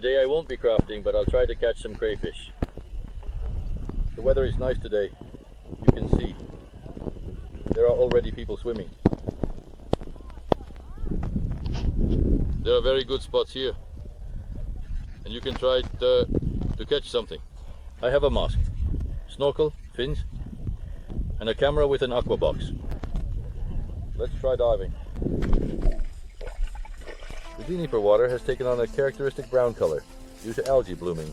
Today I won't be crafting, but I'll try to catch some crayfish. The weather is nice today. You can see there are already people swimming. There are very good spots here, and you can try to catch something. I have a mask, snorkel, fins, and a camera with an aqua box. Let's try diving. The Juniper water has taken on a characteristic brown color due to algae blooming.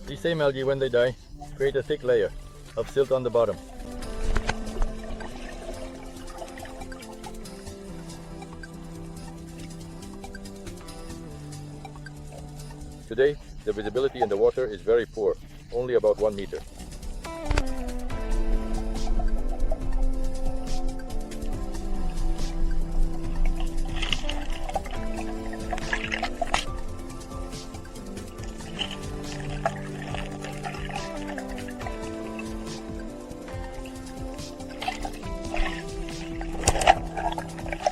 These same algae, when they die, create a thick layer of silt on the bottom. Today, the visibility in the water is very poor, only about 1 meter.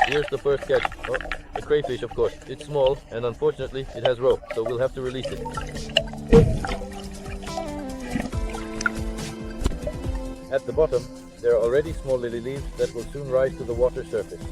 Here's the first catch. Oh, a crayfish, of course. It's small, and unfortunately it has rope, so we'll have to release it. At the bottom, there are already small lily leaves that will soon rise to the water surface.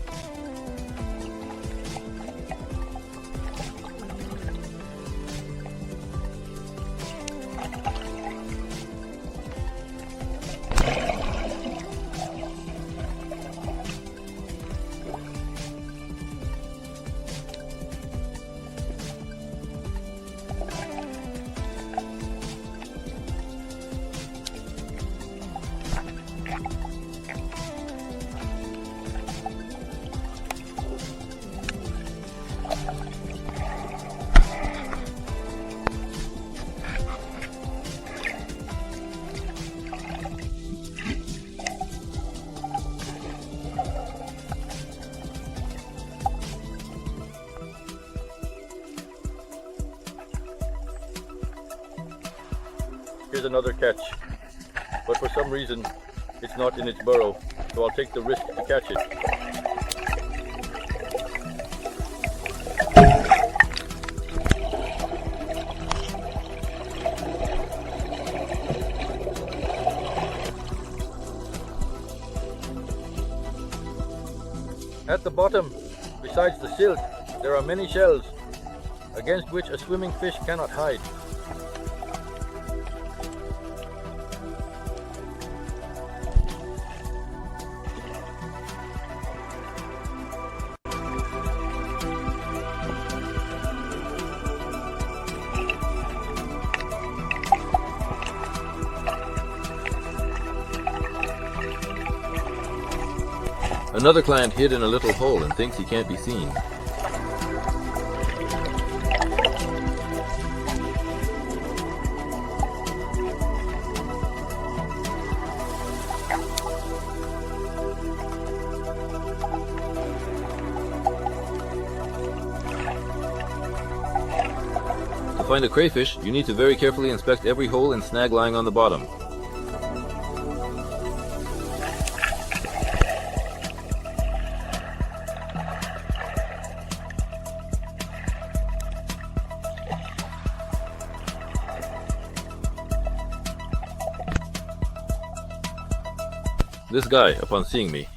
Here's another catch, but for some reason it's not in its burrow, so I'll take the risk to catch it. At the bottom, besides the silt, there are many shells, against which a swimming fish cannot hide. Another client hid in a little hole and thinks he can't be seen. To find a crayfish, you need to very carefully inspect every hole and snag lying on the bottom. This guy, upon seeing me,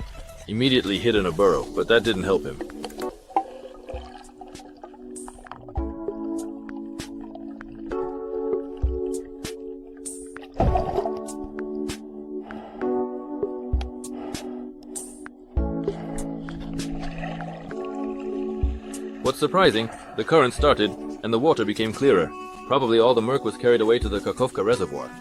immediately hid in a burrow, but that didn't help him. What's surprising, the current started and the water became clearer. Probably all the murk was carried away to the Kakovka reservoir.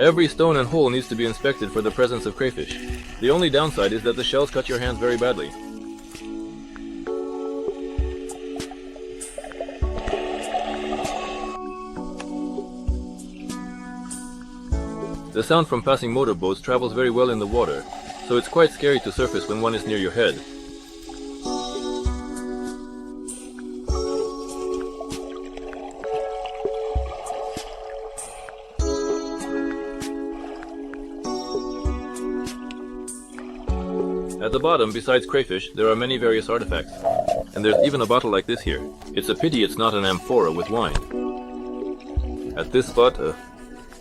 Every stone and hole needs to be inspected for the presence of crayfish. The only downside is that the shells cut your hands very badly. The sound from passing motorboats travels very well in the water, so it's quite scary to surface when one is near your head. At the bottom, besides crayfish, there are many various artifacts. And there's even a bottle like this here. It's a pity it's not an amphora with wine. At this spot,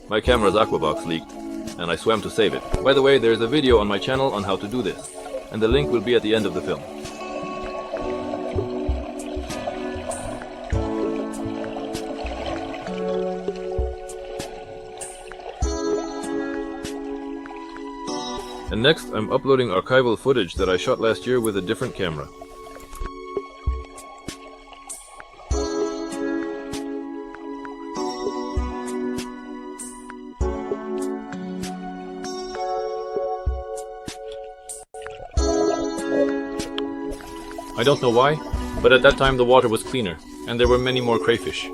my camera's aqua box leaked, and I swam to save it. By the way, there's a video on my channel on how to do this, and the link will be at the end of the film. And next, I'm uploading archival footage that I shot last year with a different camera. I don't know why, but at that time the water was cleaner, and there were many more crayfish.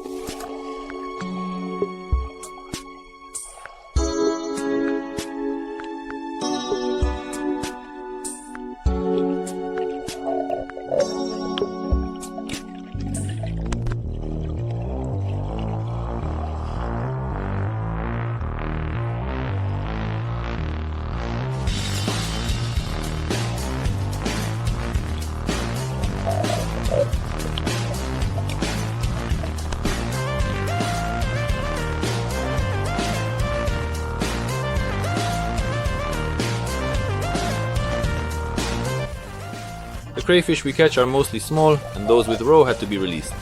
The crayfish we catch are mostly small, and those with roe had to be released.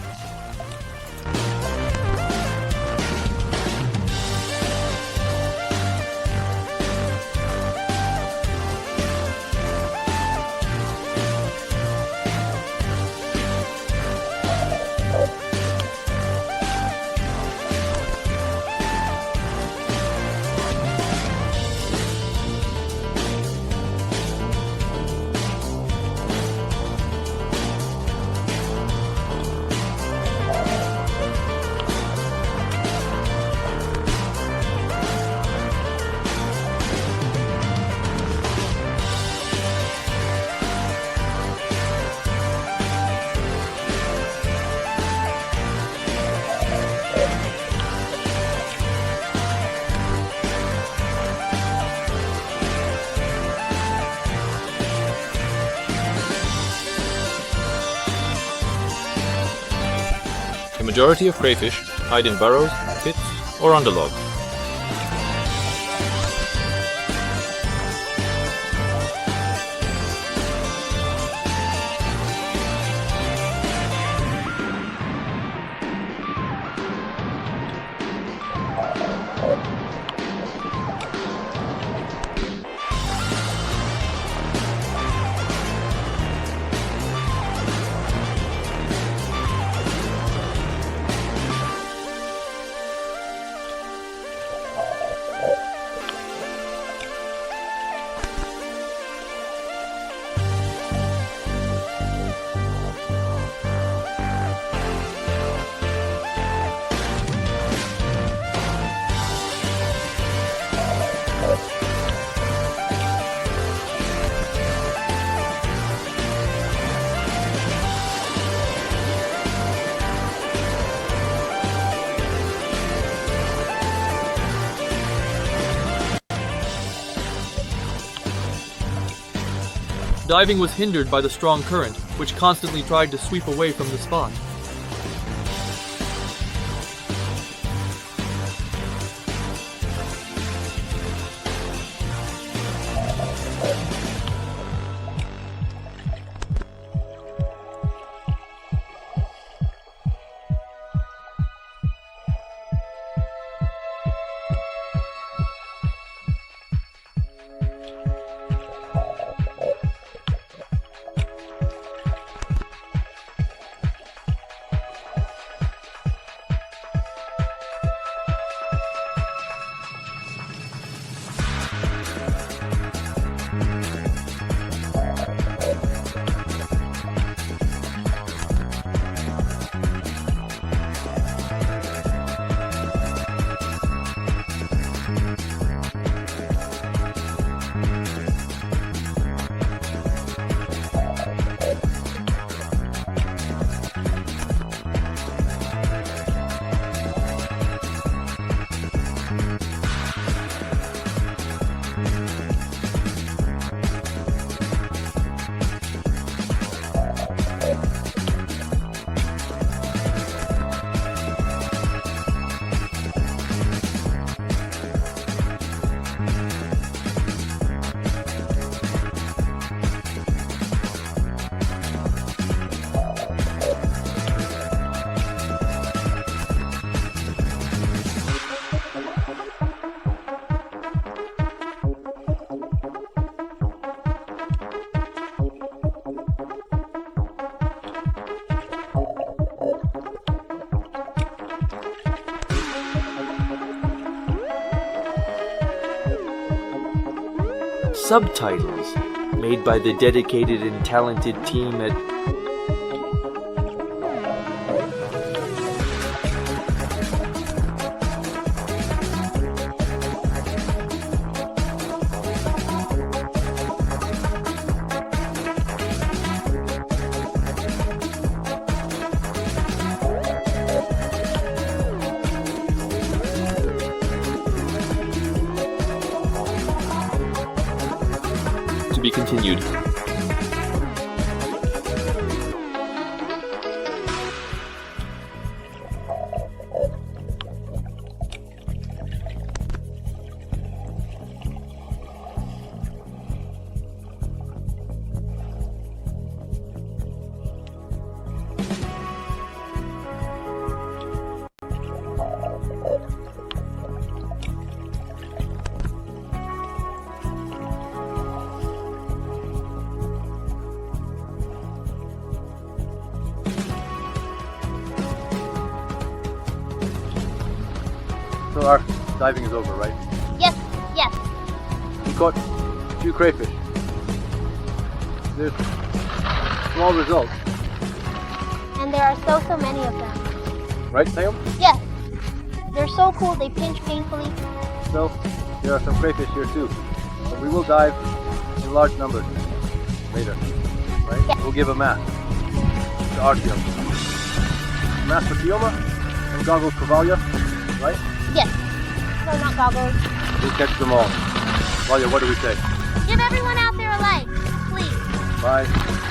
The majority of crayfish hide in burrows, pits, or under logs. Diving was hindered by the strong current, which constantly tried to sweep away from the spot. subtitles made by the dedicated and talented team at... To be continued. So our diving is over, right? Yes, yes. We caught 2 crayfish. There's small results, And there are so many of them. right, Sam? Yes. They're so cool, they pinch painfully. So there are some crayfish here too. But we will dive in large numbers later, right? Yeah. We'll give a mask to Artyom. Mask for Kioma and goggles for Valya, right? Yes. No, not goggles. We'll catch them all. Valya, what do we say? Give everyone out there a like, please. Bye.